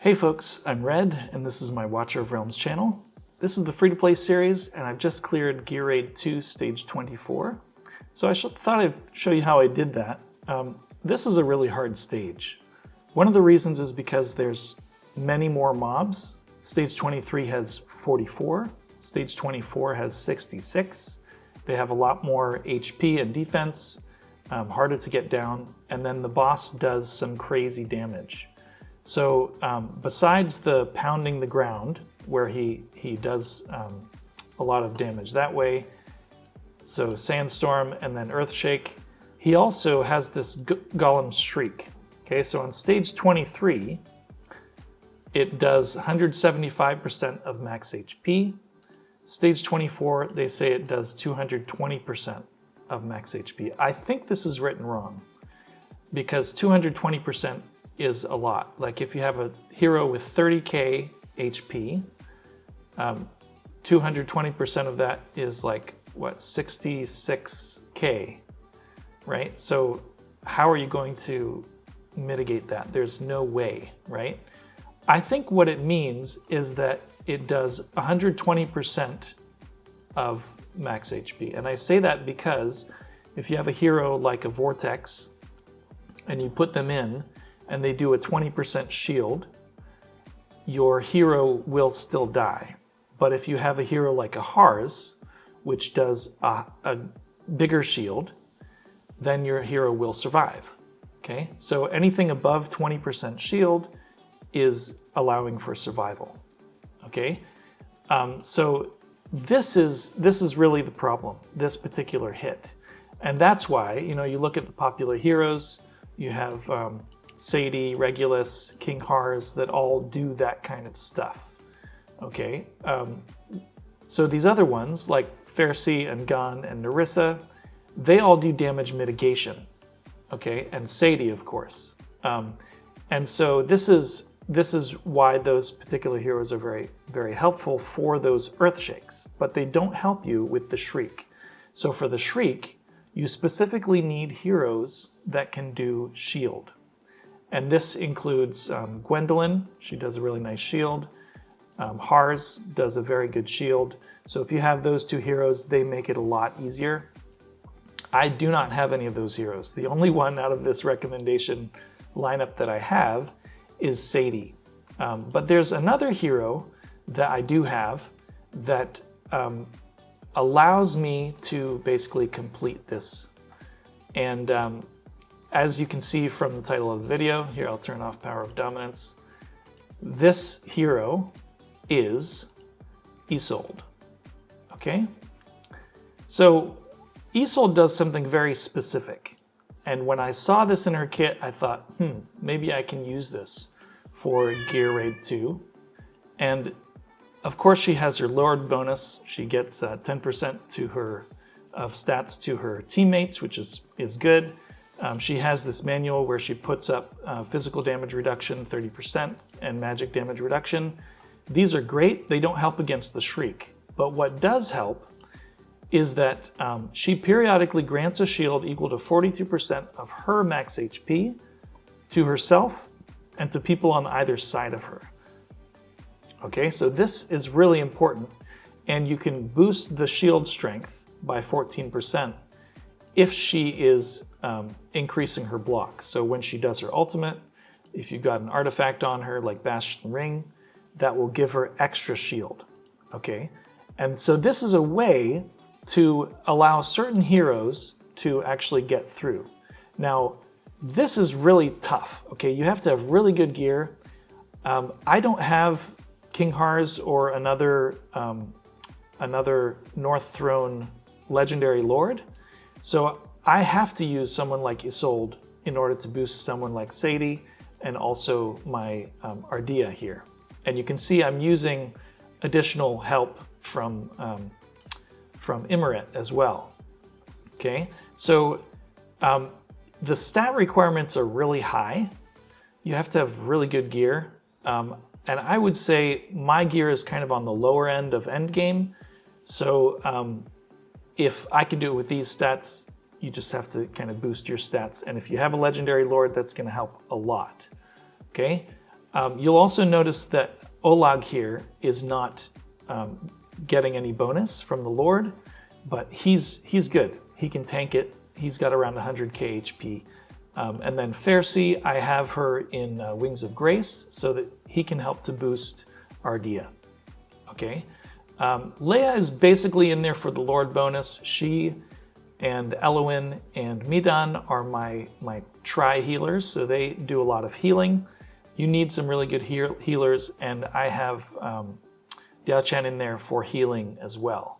Hey folks, I'm Red, and this is my Watcher of Realms channel. This is the free-to-play series, and I've just cleared Gear Raid 2, Stage 24. So I thought I'd show you how I did that. This is a really hard stage. One of the reasons is because there's many more mobs. Stage 23 has 44, Stage 24 has 66. They have a lot more HP and defense, harder to get down, and then the boss does some crazy damage. So besides the pounding the ground, where he does a lot of damage that way, so Sandstorm and then Earthshake, he also has this Golem Shriek. Okay, so on stage 23, it does 175% of max HP. Stage 24, they say it does 220% of max HP. I think this is written wrong, because 220% is a lot. Like if you have a hero with 30k HP, 220% of that is like, what, 66k, right? So how are you going to mitigate that? There's no way, right? I think what it means is that it does 120% of max HP. And I say that because if you have a hero like a Vortex and you put them in and they do a 20% shield, your hero will still die. But if you have a hero like a Harz, which does a bigger shield, then your hero will survive. Okay, so anything above 20% shield is allowing for survival. Okay, so this is really the problem, this particular hit. And that's why, you know, you look at the popular heroes, you have Sadie, Regulus, King Harz, that all do that kind of stuff. Okay, so these other ones like Ferssi and Gun and Nerissa, they all do damage mitigation. Okay, and Sadie, of course. And so this is why those particular heroes are very, very helpful for those Earthshakes, but they don't help you with the Shriek. So for the Shriek, you specifically need heroes that can do shield. And this includes Gwendolyn, she does a really nice shield. Harz does a very good shield. So if you have those two heroes, they make it a lot easier. I do not have any of those heroes. The only one out of this recommendation lineup that I have is Sadie. But there's another hero that I do have that allows me to basically complete this. And as you can see from the title of the video, here I'll turn off Power of Dominance. This hero is Isolde. Okay? So Isolde does something very specific. And when I saw this in her kit, I thought, maybe I can use this for Gear Raid 2. And of course she has her Lord bonus. She gets 10% to her of stats to her teammates, which is good. She has this manual where she puts up physical damage reduction 30% and magic damage reduction. These are great. They don't help against the Shriek. But what does help is that she periodically grants a shield equal to 42% of her max HP to herself and to people on either side of her. Okay, so this is really important, and you can boost the shield strength by 14% if she is increasing her block. So when she does her ultimate, if you've got an artifact on her like Bastion Ring, that will give her extra shield. Okay, and so this is a way to allow certain heroes to actually get through. Now, this is really tough. Okay, you have to have really good gear. I don't have King Harz or another North Throne legendary lord, so I have to use someone like Isolde in order to boost someone like Sadie and also my Ardea here. And you can see I'm using additional help from Ymiret as well. Okay, so the stat requirements are really high. You have to have really good gear. And I would say my gear is kind of on the lower end of endgame. So if I can do it with these stats, you just have to kind of boost your stats. And if you have a legendary lord, that's going to help a lot. Okay. You'll also notice that Olague here is not getting any bonus from the Lord, but he's good. He can tank it. He's got around 100k HP. And then Ferssi, I have her in Wings of Grace so that he can help to boost Ardea. Okay. Laya is basically in there for the Lord bonus. She and Elowyn and Midan are my tri-healers, so they do a lot of healing. You need some really good healers, and I have Diaochan in there for healing as well.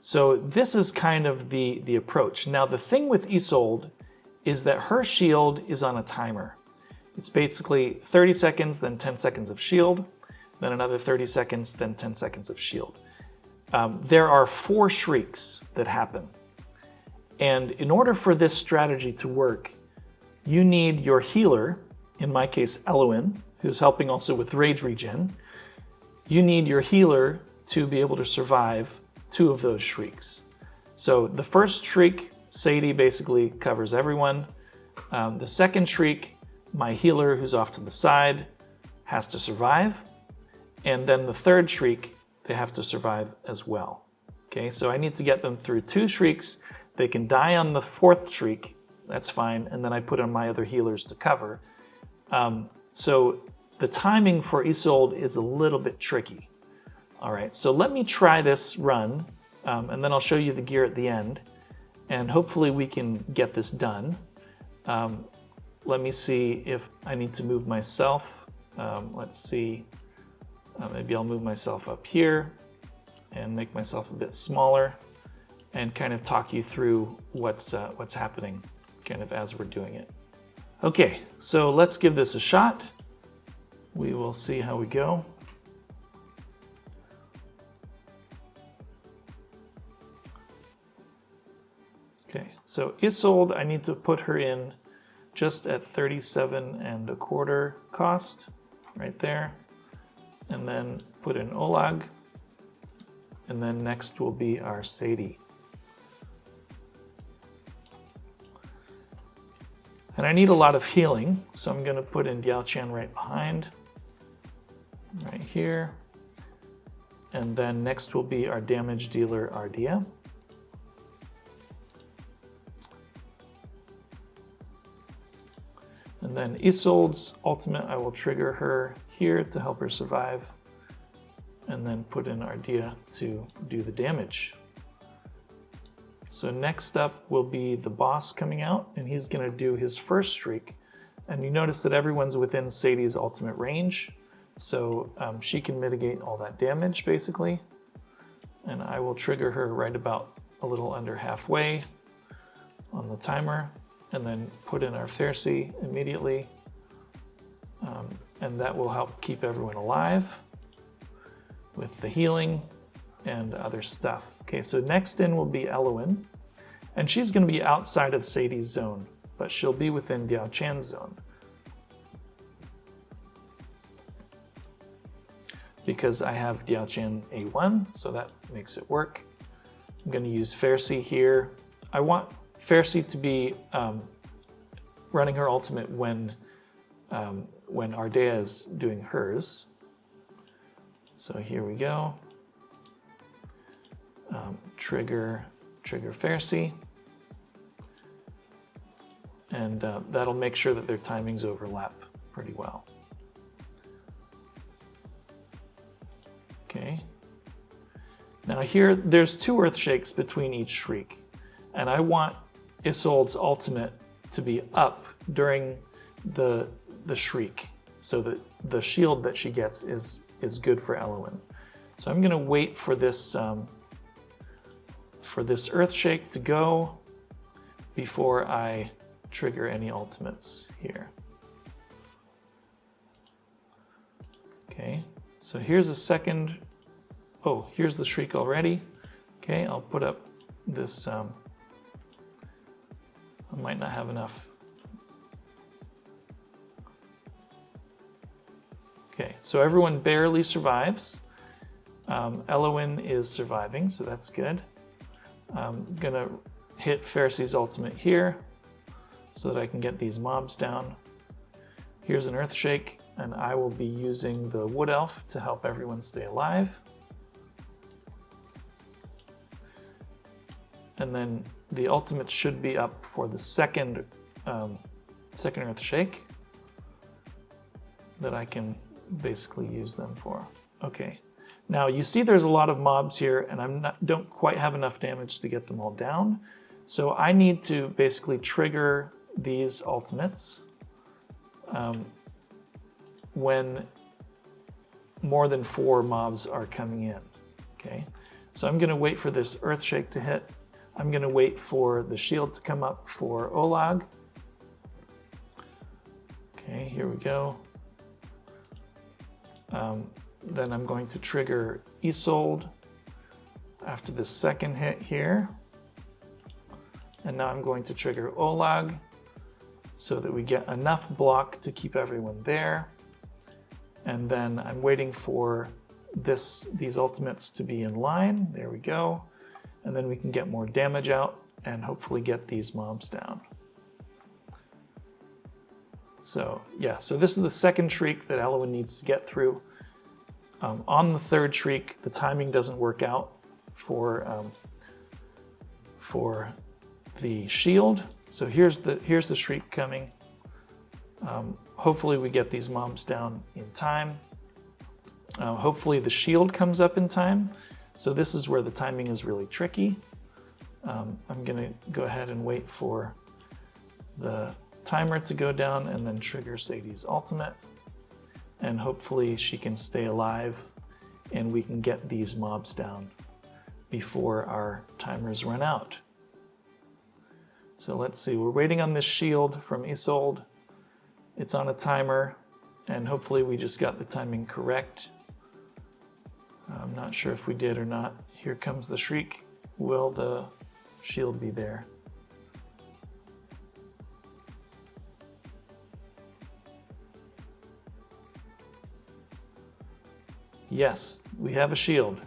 So this is kind of the approach. Now the thing with Isolde is that her shield is on a timer. It's basically 30 seconds, then 10 seconds of shield, then another 30 seconds, then 10 seconds of shield. There are 4 shrieks that happen. And in order for this strategy to work, you need your healer, in my case Elowyn, who's helping also with rage regen. You need your healer to be able to survive 2 of those shrieks. So the first shriek, Sadie basically covers everyone. The second shriek, my healer who's off to the side has to survive. And then the third shriek, they have to survive as well. Okay, so I need to get them through 2 shrieks. They can die on the 4th shriek, that's fine, and then I put on my other healers to cover. So the timing for Isolde is a little bit tricky. All right, so let me try this run, and then I'll show you the gear at the end, and hopefully we can get this done. Let me see if I need to move myself. Let's see, maybe I'll move myself up here and make myself a bit smaller and kind of talk you through what's happening kind of as we're doing it. Okay, so let's give this a shot. We will see how we go. Okay, so Isolde, I need to put her in just at 37.25 cost, right there. And then put in Olague. And then next will be our Sadie. And I need a lot of healing, so I'm gonna put in Diaochan right behind, right here. And then next will be our damage dealer, Ardea. And then Isolde's ultimate, I will trigger her here to help her survive, and then put in Ardea to do the damage. So next up will be the boss coming out, and he's gonna do his first shriek. And you notice that everyone's within Sadie's ultimate range, so she can mitigate all that damage basically. And I will trigger her right about a little under halfway on the timer, and then put in our Ferssi immediately. And that will help keep everyone alive with the healing and other stuff. Okay, so next in will be Elowyn, and she's going to be outside of Sadie's zone, but she'll be within Diaochan's zone. Because I have Diaochan A1, so that makes it work. I'm going to use Ferssi here. I want Ferssi to be running her ultimate when Ardea is doing hers. So here we go. Trigger Ferssi, and that'll make sure that their timings overlap pretty well. Okay. Now here, there's 2 earth shakes between each shriek, and I want Isolde's ultimate to be up during the shriek, so that the shield that she gets is good for Elowyn. So I'm gonna wait for this earth shake to go before I trigger any ultimates here. Okay, so here's a second. Oh, here's the shriek already. Okay, I'll put up this. I might not have enough. Okay, so everyone barely survives. Elowyn is surviving, so that's good. I'm gonna hit Ferssi's ultimate here so that I can get these mobs down. Here's an earth shake. and I will be using the Wood Elf to help everyone stay alive. And then the ultimates should be up for the second Earthshake that I can basically use them for. Okay, now you see there's a lot of mobs here, and I don't quite have enough damage to get them all down. So I need to basically trigger these ultimates when more than 4 mobs are coming in. Okay, so I'm going to wait for this Earthshake to hit. I'm going to wait for the shield to come up for Olague. Okay, here we go. Then I'm going to trigger Isolde after the second hit here. And now I'm going to trigger Olague so that we get enough block to keep everyone there. And then I'm waiting for these ultimates to be in line. There we go. And then we can get more damage out and hopefully get these mobs down. So yeah, so this is the second Shriek that Elowyn needs to get through. On the third Shriek, the timing doesn't work out for the shield. So here's the Shriek coming. Hopefully we get these mobs down in time. Hopefully the shield comes up in time. So this is where the timing is really tricky. I'm gonna go ahead and wait for the timer to go down and then trigger Sadie's ultimate. And hopefully she can stay alive and we can get these mobs down before our timers run out. So let's see, we're waiting on this shield from Isolde. It's on a timer and hopefully we just got the timing correct. I'm not sure if we did or not. Here comes the Shriek. Will the shield be there? Yes, we have a shield.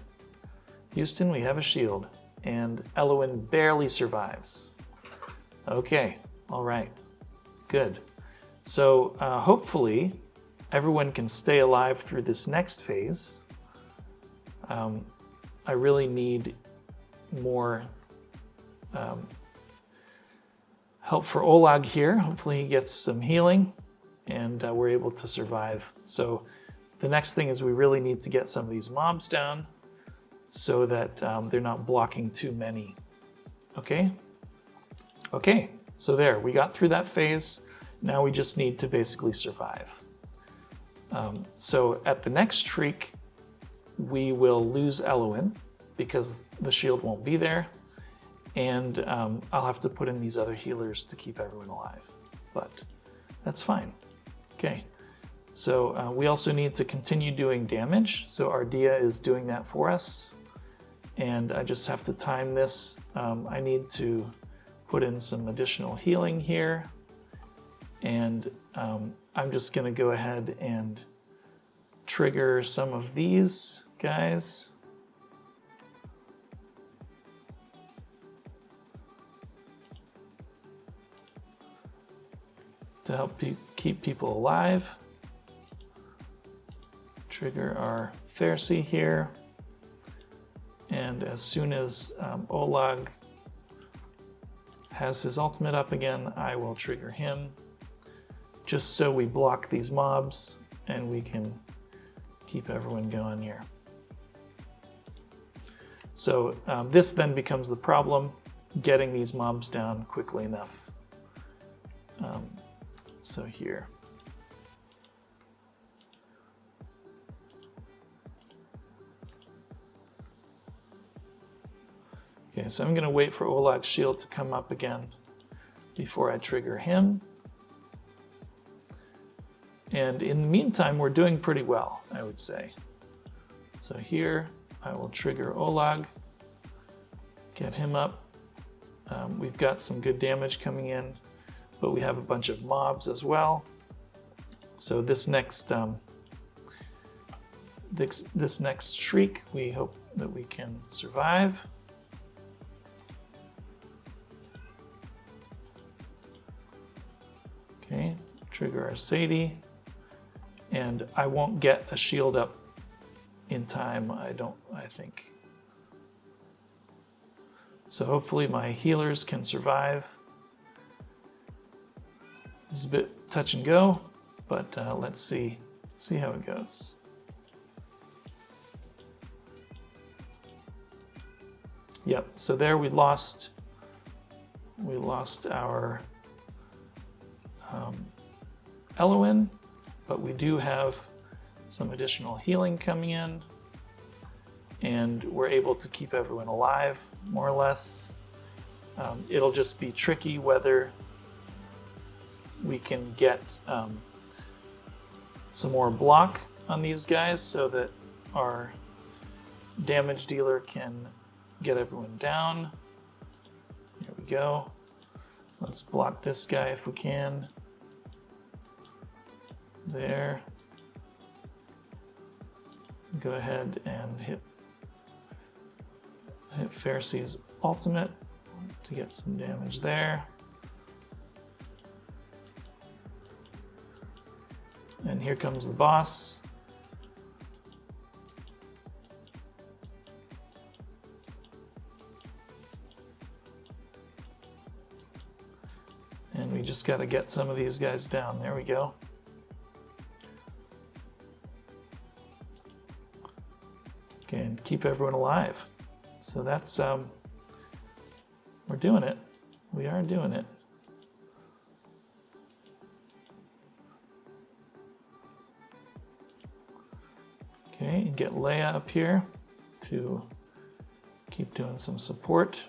Houston, we have a shield. And Elowyn barely survives. Okay, all right, good. So hopefully everyone can stay alive through this next phase. I really need more help for Olague here. Hopefully he gets some healing and we're able to survive. So the next thing is we really need to get some of these mobs down so that they're not blocking too many. Okay? Okay, so there, we got through that phase. Now we just need to basically survive. So at the next Shriek, we will lose Elowyn because the shield won't be there. And I'll have to put in these other healers to keep everyone alive, but that's fine. Okay, so we also need to continue doing damage. So Ardea is doing that for us. And I just have to time this. I need to put in some additional healing here. And I'm just gonna go ahead and trigger some of these guys. To help keep people alive. Trigger our Ferssi here. And as soon as Olague has his ultimate up again, I will trigger him. Just so we block these mobs and we can keep everyone going here. So this then becomes the problem, getting these mobs down quickly enough. So here. Okay, so I'm gonna wait for Olague's shield to come up again before I trigger him. And in the meantime, we're doing pretty well, I would say. So here, I will trigger Olague, get him up. We've got some good damage coming in, but we have a bunch of mobs as well. So this next Shriek, we hope that we can survive. Okay, trigger our Sadie. And I won't get a shield up in time, I think. So hopefully my healers can survive. It's a bit touch and go, but let's see how it goes. Yep, so there we lost our Elowyn, but we do have some additional healing coming in, and we're able to keep everyone alive, more or less. It'll just be tricky whether we can get some more block on these guys so that our damage dealer can get everyone down. Here we go. Let's block this guy if we can. There. Go ahead and hit Ferssi's ultimate to get some damage there. And here comes the boss. And we just got to get some of these guys down. There we go. Okay, and keep everyone alive. So that's, we're doing it. We are doing it. Okay, and get Laya up here to keep doing some support.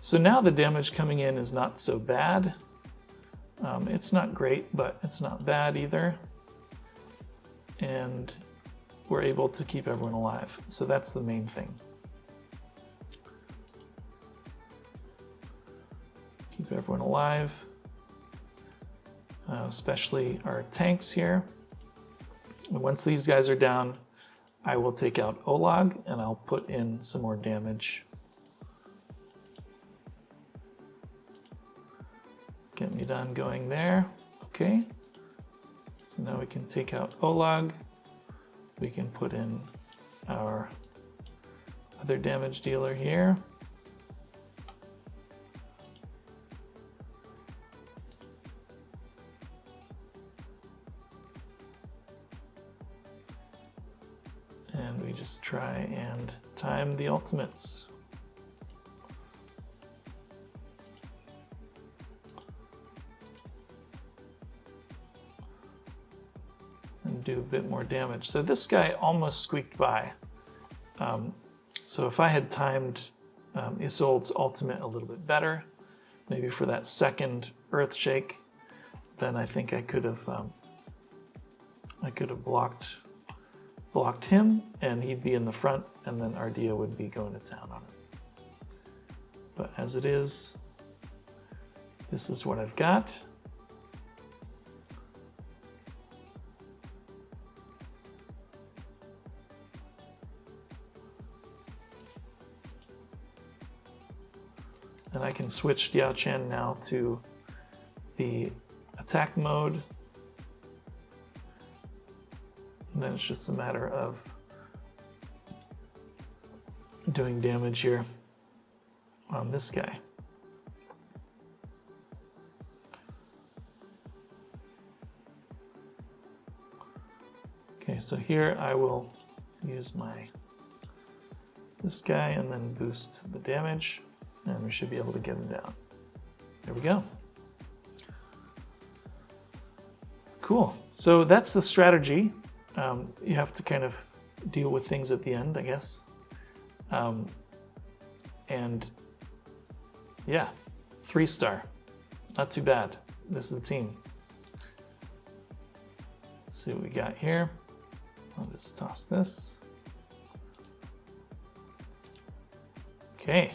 So now the damage coming in is not so bad. It's not great, but it's not bad either. And we're able to keep everyone alive. So that's the main thing. Keep everyone alive, especially our tanks here. And once these guys are down, I will take out Olague and I'll put in some more damage. Get Midan going there. Okay. So now we can take out Olague. We can put in our other damage dealer here. And we just try and time the ultimates. And do a bit more damage. So this guy almost squeaked by. So if I had timed Isolde's ultimate a little bit better, maybe for that second earth shake, then I think I could have blocked him, and he'd be in the front, and then Ardea would be going to town on it. But as it is, this is what I've got. And I can switch Diaochan now to the attack mode. And then it's just a matter of doing damage here on this guy. Okay, so here I will use this guy and then boost the damage, and we should be able to get him down. There we go. Cool. So that's the strategy. You have to kind of deal with things at the end, I guess. And yeah, 3-star. Not too bad. This is the team. Let's see what we got here. I'll just toss this. Okay.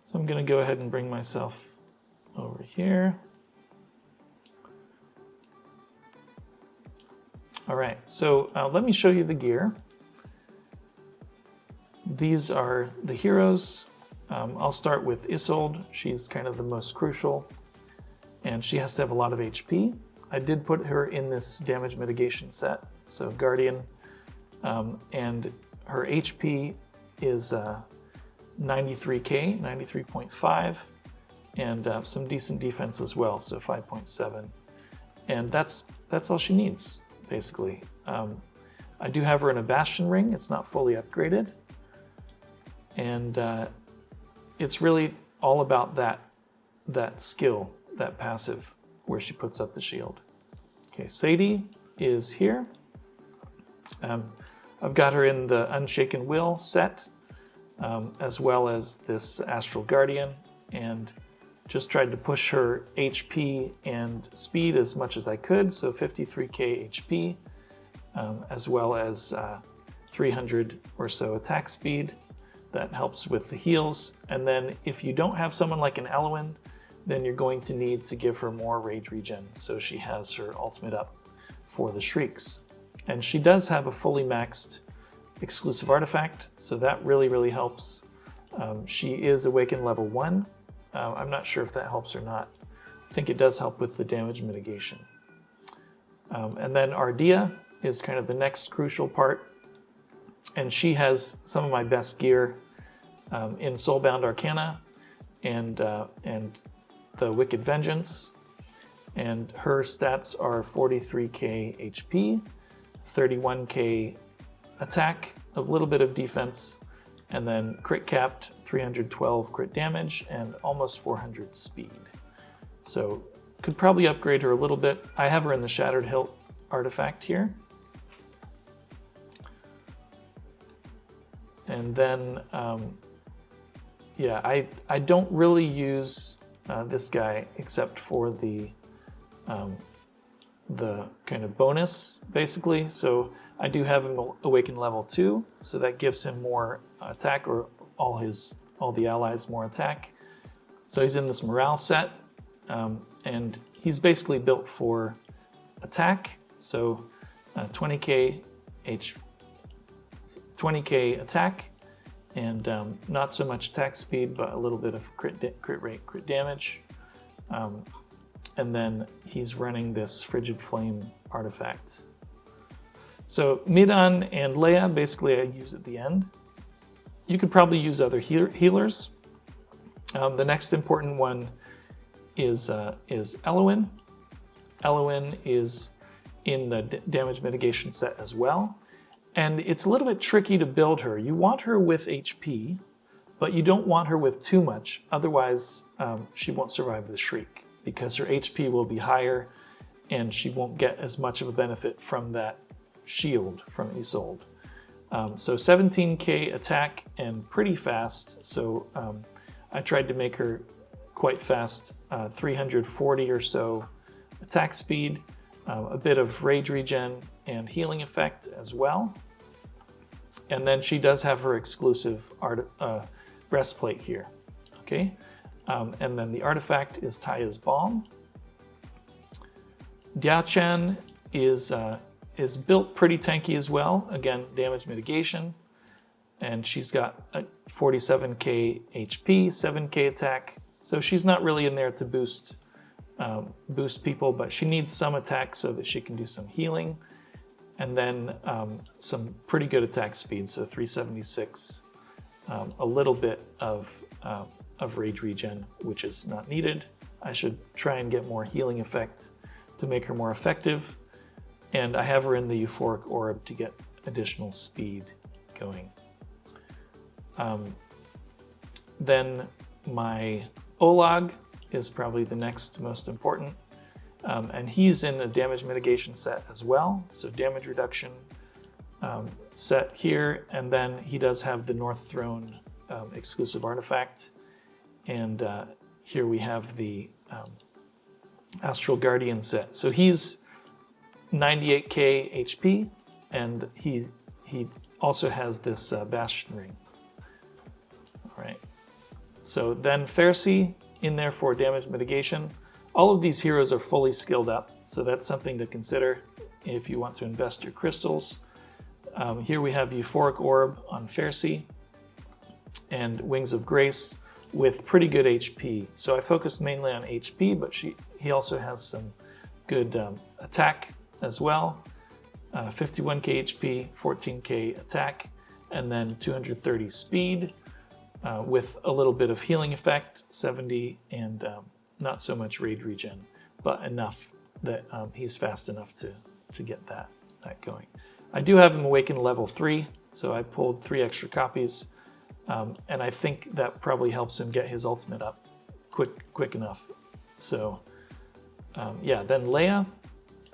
So I'm going to go ahead and bring myself over here. All right, so let me show you the gear. these are the heroes. I'll start with Isolde. She's kind of the most crucial, and she has to have a lot of HP. I did put her in this damage mitigation set, so Guardian, and her HP is 93k, 93.5, and some decent defense as well, so 5.7. And that's all she needs, basically. I do have her in a Bastion ring. It's not fully upgraded, and it's really all about that skill, that passive, where she puts up the shield. Okay, Sadie is here. I've got her in the Unshaken Will set, as well as this Astral Guardian, and just tried to push her HP and speed as much as I could, so 53k HP, as well as 300 or so attack speed. That helps with the heals. And then if you don't have someone like an Elowyn, then you're going to need to give her more rage regen, so she has her ultimate up for the Shrieks. And she does have a fully maxed exclusive artifact, so that really helps. She is Awakened level 1. I'm not sure if that helps or not. I think it does help with the damage mitigation. And then Ardea is kind of the next crucial part, and she has some of my best gear in Soulbound Arcana and the Wicked Vengeance, and her stats are 43k HP, 31k attack, a little bit of defense, and then crit capped, 312 crit damage, and almost 400 speed. So could probably upgrade her a little bit. I have her in the Shattered Hilt artifact here. And then, yeah, I don't really use this guy except for the kind of bonus, basically. So I do have him Awakened level 2, so that gives him more attack, or all the allies more attack. So he's in this morale set, and he's basically built for attack. So 20k attack, and not so much attack speed, but a little bit of crit rate, crit damage. And then he's running this Frigid Flame artifact. So Midan and Laya, basically I use at the end. You could probably use other healers. The next important one is Elowyn. Elowyn is in the damage mitigation set as well. And it's a little bit tricky to build her. You want her with HP, but you don't want her with too much. Otherwise, she won't survive the Shriek, because her HP will be higher and she won't get as much of a benefit from that shield from Isolde. So 17k attack and pretty fast. So I tried to make her quite fast, 340 or so attack speed, a bit of rage regen and healing effect as well. And then she does have her exclusive breastplate here. Okay, and then the artifact is Taya's Balm. Diaochan is built pretty tanky as well. Again, damage mitigation, and she's got a 47k HP, 7k attack. So she's not really in there to boost people, but she needs some attack so that she can do some healing, and then some pretty good attack speed. So 376, a little bit of rage regen, which is not needed. I should try and get more healing effect to make her more effective. And I have her in the Euphoric Orb to get additional speed going. Then my Olague is probably the next most important. And he's in a damage mitigation set as well. So damage reduction set here. And then he does have the North Throne exclusive artifact. And here we have the Astral Guardian set. So he's 98k HP, and he also has this Bastion ring. All right. So then Ferssi in there for damage mitigation. All of these heroes are fully skilled up, so that's something to consider if you want to invest your crystals. Here we have Euphoric Orb on Ferssi, and Wings of Grace with pretty good HP. So I focused mainly on HP, but he also has some good attack as well. 51k HP, 14k attack, and then 230 speed with a little bit of healing effect, 70, and not so much rage regen, but enough that he's fast enough to get that going. I do have him awakened level 3, so I pulled 3 extra copies, and I think that probably helps him get his ultimate up quick enough. So yeah, then Laya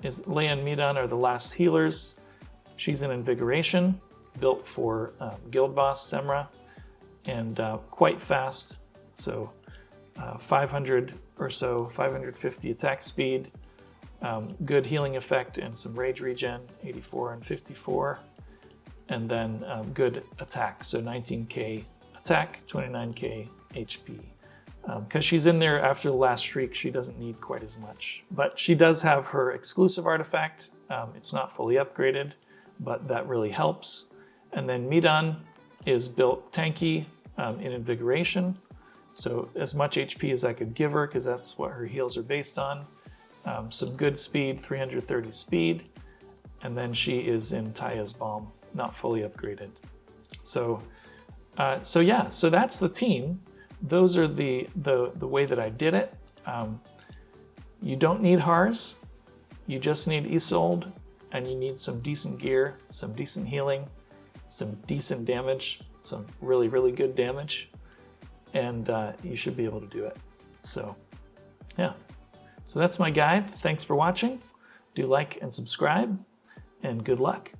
and Midan are the last healers. She's an invigoration, built for Guild Boss Semra, and quite fast. So 500 or so, 550 attack speed, good healing effect, and some rage regen, 84 and 54. And then good attack, so 19k attack, 29k HP. Because she's in there after the last Shriek, she doesn't need quite as much. But she does have her exclusive artifact. It's not fully upgraded, but that really helps. And then Midan is built tanky in invigoration. So as much HP as I could give her, because that's what her heals are based on. Some good speed, 330 speed. And then she is in Taya's Balm, not fully upgraded. So yeah, so that's the team. Those are the way that I did it. You don't need Harz, you just need Isolde, and you need some decent gear, some decent healing, some decent damage, some really, really good damage, and you should be able to do it. So yeah, so that's my guide. Thanks for watching. Do like and subscribe, and good luck.